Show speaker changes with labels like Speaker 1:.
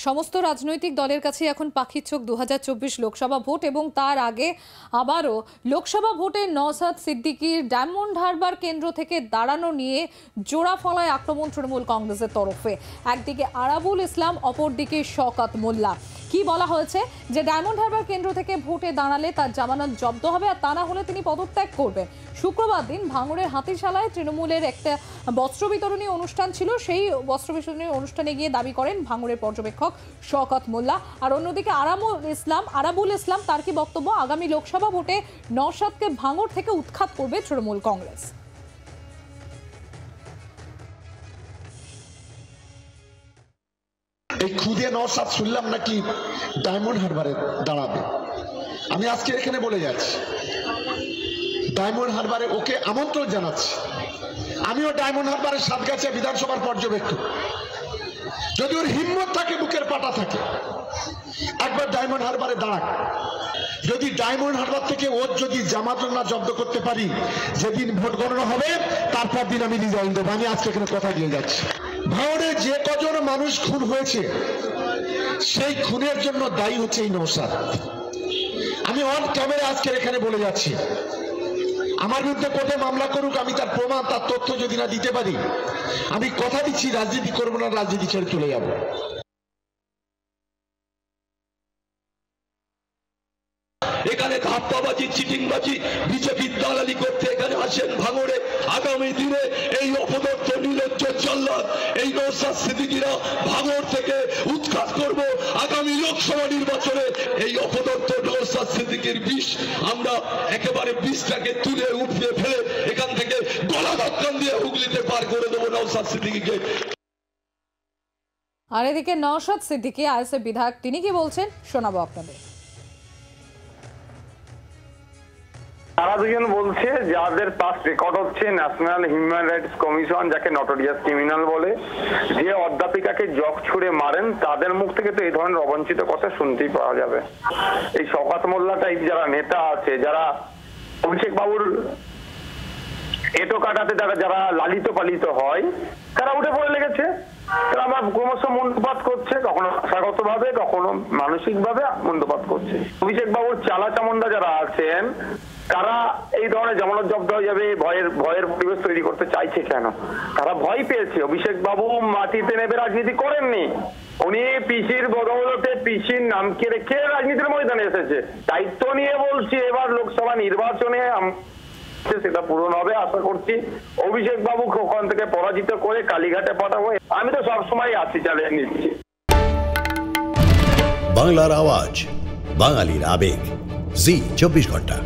Speaker 1: সমস্ত রাজনৈতিক দলের কাছে এখন পাখির চোখ 2024 লোকসভা ভোট এবং তার আগে আবারও লোকসভা ভোটে নওশাদ সিদ্দিকীর ডায়মন্ড হারবার কেন্দ্র থেকে দাঁড়ানো নিয়ে জোড়া ফলায় আক্রমণ তৃণমূল কংগ্রেসের তরফে। একদিকে আরাবুল ইসলাম, অপরদিকে শওকত মোল্লা। কি বলা হয়েছে যে ডায়মন্ড হারবার কেন্দ্র থেকে ভোটে দাঁড়ালে তার জামানত জব্দ হবে, আর তা না হলে তিনি পদত্যাগ করবেন। শুক্রবার দিন ভাঙড়ের হাতিশালায় তৃণমূলের একটা বস্ত্র বিতরণী অনুষ্ঠান ছিল, সেই বস্ত্র বিতরণী অনুষ্ঠানে গিয়ে দাবি করেন ভাঙড়ের পর্যবেক্ষক শওকত মোল্লা। আর অন্যদিকে আরাবুল ইসলাম তার কি বক্তব্য, আগামী লোকসভা ভোটে নওশাদকে ভাঙড় থেকে উৎখাত করবে তৃণমূল কংগ্রেস।
Speaker 2: এই খুদে নওশাদ শুনলাম নাকি ডায়মন্ড হারবারে দাঁড়াবে। আমি আজকে এখানে বলে যাচ্ছি, ডায়মন্ড হারবারে ওকে আমন্ত্রণ জানাচ্ছি। আমিও ডায়মন্ড হারবারের সাতগাছিয়া বিধানসভার পর্যবেক্ষক। যদি ওর হিম্মত থাকে, বুকের পাটা থাকে, একবার ডায়মন্ড হারবারে দাঁড়াক। যদি ডায়মন্ড হারবার থেকে ওর যদি জামানত না জব্দ করতে পারি, যেদিন ভোট গণনা হবে তারপর দিন আমি রিজাইন দেবো। আমি আজকে এখানে কথা দিয়ে যাচ্ছি। ভাঙড়ে যে কজন মানুষ খুন হয়েছে, সেই খুনের জন্য দায়ী হচ্ছে এই নওশাদ। আমি অন ক্যামেরা আজকে এখানে বলে যাচ্ছি, আমার বিরুদ্ধে কোর্টে মামলা করুক, আমি তার প্রমাণ, তার তথ্য যদি না দিতে পারি, আমি কথা দিচ্ছি রাজনীতি করবো না, রাজনীতি ছেড়ে চলে যাবো।
Speaker 3: এখানে ধাপ্পাবাজি, চিটিংবাজি, বিজেপির দালালি করতে এখানে আসেন ভাঙড়ে। আগামী দিনে এই অপদর্থ নির্লজ্জ জল্লাদ এই নওশাদ সিদ্দিকীরা ভাঙড় থেকে উৎখাত করব। আগামী লোকসভা নির্বাচনে এই অপদর্থ নওশাদ সিদ্দিকীর বিষ আমরা একেবারে বিষটাকে তুলে উপড়ে ফেলে এখান থেকে গলা ধাক্কা দিয়ে হুগলিতে পার করে দেবো নওশাদ সিদ্দিকীকে।
Speaker 1: আর এদিকে নওশাদ সিদ্দিকী আইএসএফ বিধায়ক, তিনি কি বলছেন শোনাবো আপনাদের।
Speaker 4: তারা দুজন বলছে, যাদের পাস রেকর্ড হচ্ছে ন্যাশনাল হিউম্যান রাইটস কমিশন, যাকে নটোরিয়াস ক্রিমিনাল বলে, যে অধ্যাপিকাকে জগ ছুড়ে মারেন, তাদের মুখ থেকে তো এই ধরনের অবাঞ্ছিত কথা শুনতেই পাওয়া যাবে। এই শওকত মোল্লা টাইপ যারা নেতা আছে, যারা অভিষেক বাবুর এটো কাটাতে যারা লালিত পালিত হয়, তারা উঠে পড়ে লেগেছে। তারা আমার ক্রমশ মন্দপাত করছে, কখনো ভাষাগত ভাবে, কখনো মানসিক ভাবে মন্দপাত করছে। অভিষেক বাবুর চালা চামুন্ডা যারা আছেন, তারা এই ধরনের জামানত জব্দ হয়ে যাবে ভয়ের পরিবেশ তৈরি করতে চাইছে কেন? তারা ভয় পেয়েছে। অভিষেক বাবু মাটিতে নেবে রাজনীতি করেননি, উনি পিসির বদৌলতে পিসির নামকে রেখে রাজনীতির ময়দানে এসেছে। দায়িত্ব নিয়ে বলছি, এবার লোকসভা নির্বাচনে সেটা পূরণ হবে আশা করছি। অভিষেক বাবু ওখান থেকে পরাজিত করে কালীঘাটে পাঠাবো। আমি তো সবসময় আছি, চালিয়ে নিচ্ছি।
Speaker 5: বাংলার আওয়াজ, বাঙালির আবেগ, জি 24 ঘন্টা।